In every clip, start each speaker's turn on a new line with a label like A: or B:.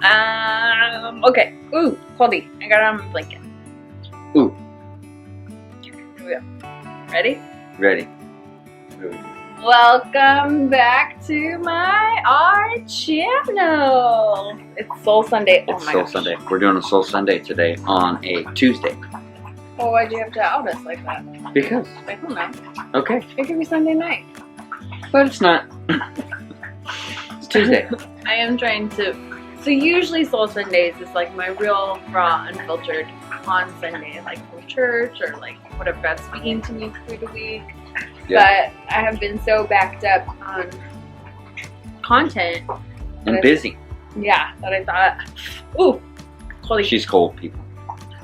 A: Okay. Ooh, clothe. I got it on my blanket.
B: Ooh.
A: Here we go. Ready?
B: Ready.
A: Welcome back to our channel. It's Soul Sunday.
B: It's Soul Sunday. We're doing a Soul Sunday today on a Tuesday.
A: Well, why'd you have to out us like that?
B: Because.
A: I don't know.
B: Okay.
A: It could be Sunday night.
B: But it's not. It's Tuesday.
A: I am trying to. So usually Soul Sundays is like my real raw, unfiltered on Sunday, like from church or like whatever God's speaking to me through the week.
B: Yeah.
A: But I have been so backed up on content
B: And busy.
A: Yeah, that I thought, ooh, holy,
B: She's cold, people.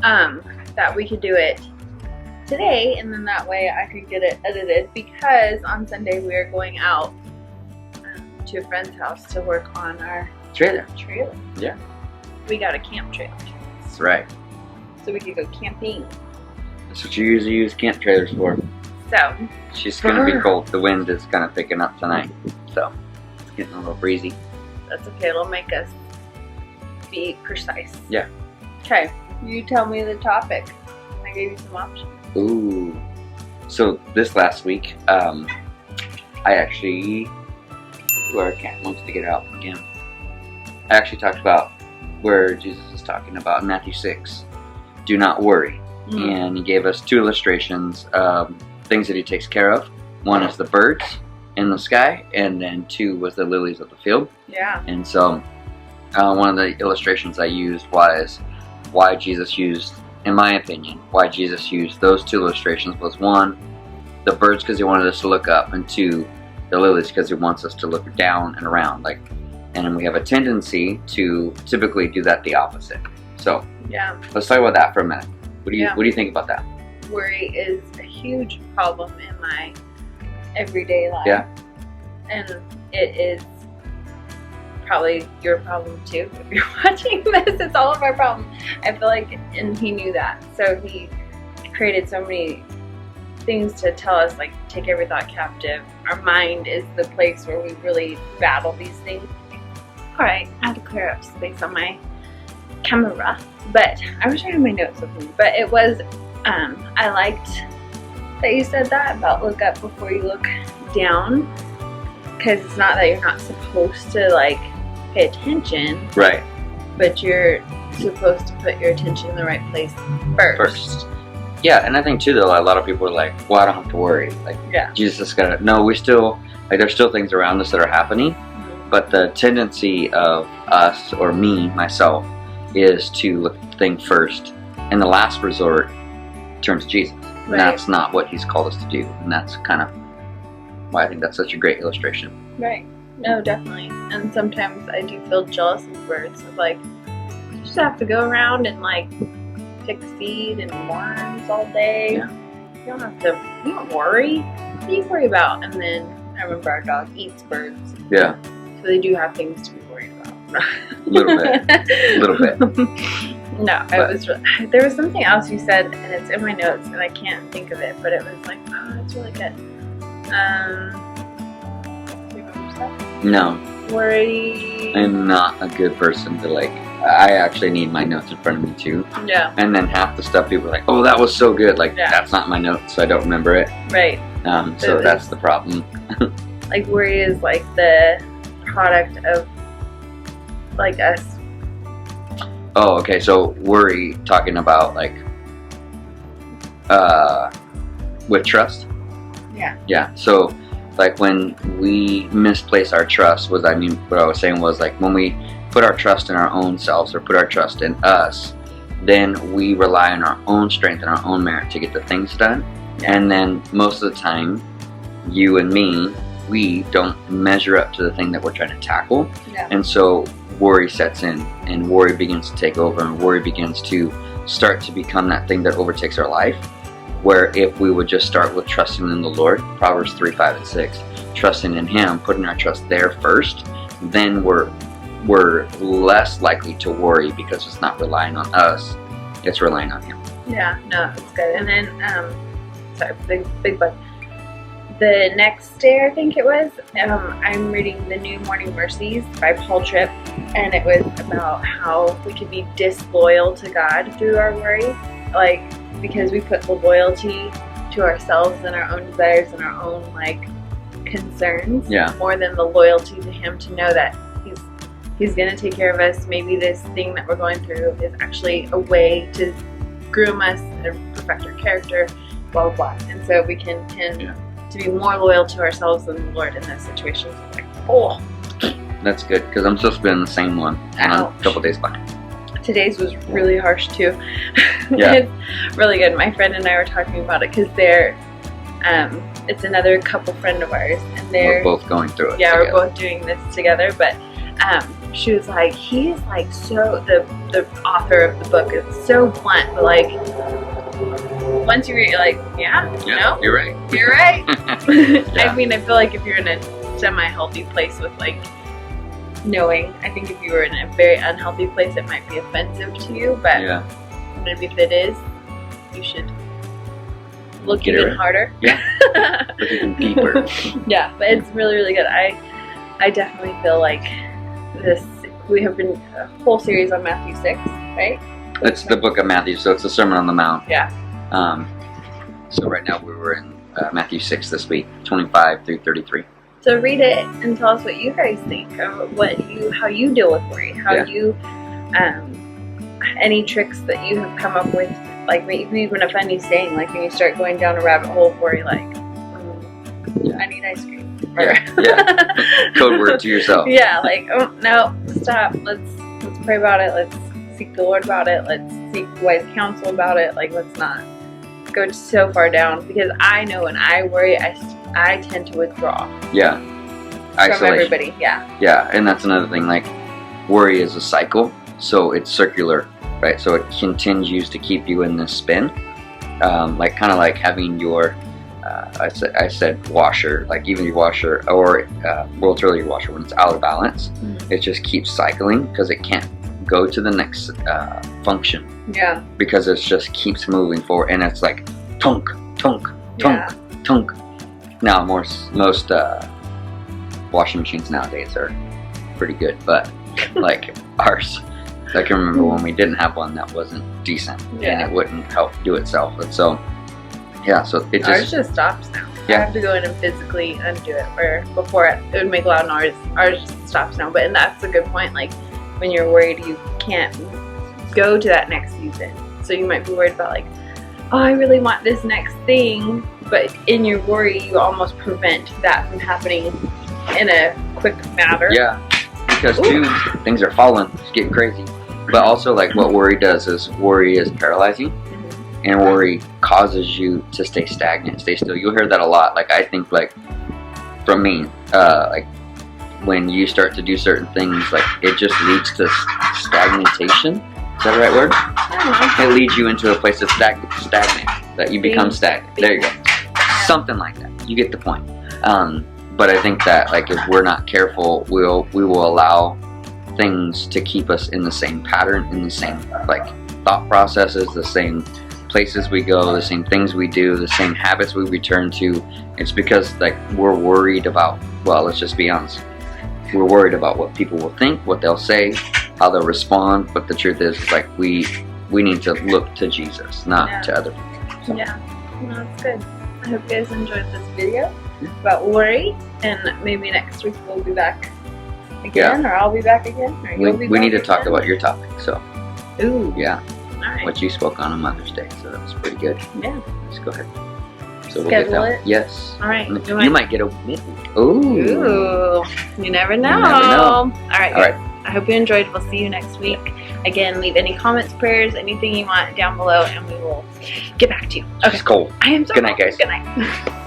A: that we could do it today, and then that way I could get it edited, because on Sunday we are going out to a friend's house to work on our
B: Trailer.
A: trailer.
B: Yeah.
A: We got a camp trailer,
B: That's right.
A: so we could go camping.
B: That's what you usually use camp trailers for.
A: So,
B: She's gonna be cold. The wind is kind of picking up tonight, so it's getting a little breezy.
A: that's okay, it'll make us be precise.
B: Yeah.
A: Okay, you tell me the topic. I gave you some options.
B: Ooh. So this last week, I actually, where Cat wants to get out again. I actually talked about where Jesus is talking about in Matthew 6. Do not worry. And he gave us two illustrations of things that he takes care of. One is the birds in the sky, and then two was the lilies of the field.
A: Yeah.
B: And so one of the illustrations I used was why Jesus used, in my opinion, why Jesus used those two illustrations was one, the birds because he wanted us to look up, and two, the lilies because he wants us to look down and around. And we have a tendency to typically do that the opposite. So
A: Yeah.
B: let's talk about that for a minute. What do you think about that?
A: Worry is a huge problem in my everyday life.
B: Yeah.
A: And it is probably your problem too. If you're watching this, it's all of our problem. I feel like, and he knew that. So he created so many things to tell us, like, take every thought captive. Our mind is the place where we really battle these things. All right, I had to clear up space on my camera, but I wish I had my notes with me. But it was, I liked that you said that about look up before you look down, because it's not that you're not supposed to like pay attention,
B: Right.
A: but you're supposed to put your attention in the right place first.
B: Yeah, and I think too though, a lot of people are like, well, I don't have to worry. Like,
A: Yeah.
B: Jesus is gonna, no, we still, like, there's still things around us that are happening, but the tendency of us, or me, myself, is to look at the thing first, and the last resort, turn to Jesus. And
A: Right.
B: that's not what he's called us to do, and that's kind of why I think that's such a great illustration.
A: Right. No, definitely. And sometimes I do feel jealous of birds. Of like, you just have to go around and like pick seed and worms all day.
B: Yeah.
A: You don't have to. You don't worry. What do you worry about? And then I remember our dog eats birds,
B: Yeah,
A: so they do have things to be worried about.
B: a little bit. A little bit.
A: No,
B: But-
A: it was. There was something else you said, and it's in my notes, and I can't think of it. But it was like, oh, it's really good. Do you remember stuff?
B: No,
A: Worry.
B: I'm not a good person to like, I actually need my notes in front of me too.
A: Yeah.
B: And then half the stuff people are like, oh, that was so good. Like,
A: Yeah.
B: that's not my notes, so I don't remember it.
A: Right.
B: So
A: It
B: that's
A: is.
B: the problem.
A: Like worry is like the product of like us.
B: Oh, okay. So worry, talking about like, with trust.
A: Yeah.
B: Yeah. So, like when we misplace our trust, what I was saying was like when we put our trust in our own selves or put our trust in us, then we rely on our own strength and our own merit to get the things done.
A: Yeah.
B: And then most of the time, you and me, we don't measure up to the thing that we're trying to tackle.
A: Yeah.
B: And so worry sets in, and worry begins to take over, and worry begins to start to become that thing that overtakes our life. Where if we would just start with trusting in the Lord, Proverbs 3, 5, and 6, trusting in Him, putting our trust there first, then we're less likely to worry because it's not relying on us, it's relying on Him.
A: Yeah. No, it's good. And then sorry, big bug. the next day, I think it was, I'm reading The New Morning Mercies by Paul Tripp, and it was about how we could be disloyal to God through our worry, like because we put the loyalty to ourselves and our own desires and our own like concerns more than the loyalty to Him, to know that He's going to take care of us. Maybe this thing that we're going through is actually a way to groom us and perfect our character, blah, blah, blah. And so we can tend to be more loyal to ourselves than the Lord in those situations. Like, oh.
B: That's good, because I'm supposed to be in the same one. And I'm a couple days behind.
A: Today's was really harsh, too.
B: Yeah.
A: It's really good. My friend and I were talking about it, because it's another couple friend of ours. And
B: we're both going through it
A: Yeah,
B: together.
A: We're both doing this together, but she was like, he's like so, the author of the book is so blunt, but like, once you read, you're like, no,
B: you're right.
A: You're right.
B: Yeah.
A: I mean, I feel like if you're in a semi-healthy place with like knowing, I think if you were in a very unhealthy place, it might be offensive to you, but maybe if it is, you should look even harder.
B: Yeah. Look even deeper.
A: Yeah, but it's really, really good. I definitely feel like we have been a whole series on Matthew 6, right?
B: It's the book of Matthew, so it's the Sermon on the Mount.
A: Yeah.
B: So right now we were in Matthew 6 this week, 25 through 33.
A: So read it and tell us what you guys think, how you deal with worry, how you, any tricks that you have come up with, like maybe even a funny saying, like when you start going down a rabbit hole of worry, like, I need ice cream.
B: Yeah. Code word to yourself.
A: Yeah, like, oh no, stop. Let's pray about it. Let's seek the Lord about it. Let's seek wise counsel about it. Like, let's not go so far down, because I know when I worry, I tend to withdraw.
B: Yeah. Isolation.
A: From everybody. Yeah.
B: Yeah, and that's another thing. Like, worry is a cycle, so it's circular, right? So it continues to keep you in this spin, like kind of like having your. I said washer, like even your washer, or it's really your washer when it's out of balance, it just keeps cycling because it can't go to the next function. Yeah. Because it just keeps moving forward, and it's like tunk, tunk, tunk, tunk. Now most washing machines nowadays are pretty good, but like ours, I can remember when we didn't have one that wasn't decent, and it wouldn't help do itself, and so. Yeah, so it just... Ours
A: just stops now.
B: Yeah.
A: I have to go in and physically undo it, where before it would make loud noise. Ours just stops now. But and that's a good point. Like, when you're worried, you can't go to that next season. So you might be worried about like, oh, I really want this next thing. But in your worry, you almost prevent that from happening in a quick manner.
B: Yeah, because too, things are falling. It's getting crazy. But also, like, what worry does is worry is paralyzing. And worry causes you to stay stagnant, stay still. You'll hear that a lot. Like, I think, like, from me, like, when you start to do certain things, like, it just leads to stagnation. Is that the right word? I don't know. It leads you into a place of stagnant, that you become stagnant. There you go. Something like that. You get the point. But I think that, like, if we're not careful, we will allow things to keep us in the same pattern, in the same, like, thought processes, the same places we go, the same things we do, the same habits we return to. It's because, like, we're worried about, well, let's just be honest, we're worried about what people will think, what they'll say, how they'll respond. But the truth is, like, we need to look to Jesus, not to other people. So.
A: Yeah, no, that's good. I hope you guys enjoyed this video about worry, and maybe next week we'll be back again, or I'll be back again, or you'll be back.
B: We need to talk about your topic, so.
A: Ooh.
B: Yeah.
A: Right.
B: What you spoke on Mother's Day, so that was pretty good.
A: Yeah.
B: Let's go ahead. So
A: we'll get that.
B: Yes.
A: All right.
B: You might get a midweek. Ooh.
A: You never know.
B: You never know.
A: All right. All right. I hope you enjoyed. We'll see you next week. Again, leave any comments, prayers, anything you want down below, and we will get back to you.
B: Okay. It's cold.
A: I am so
B: Good night, guys.
A: Good night.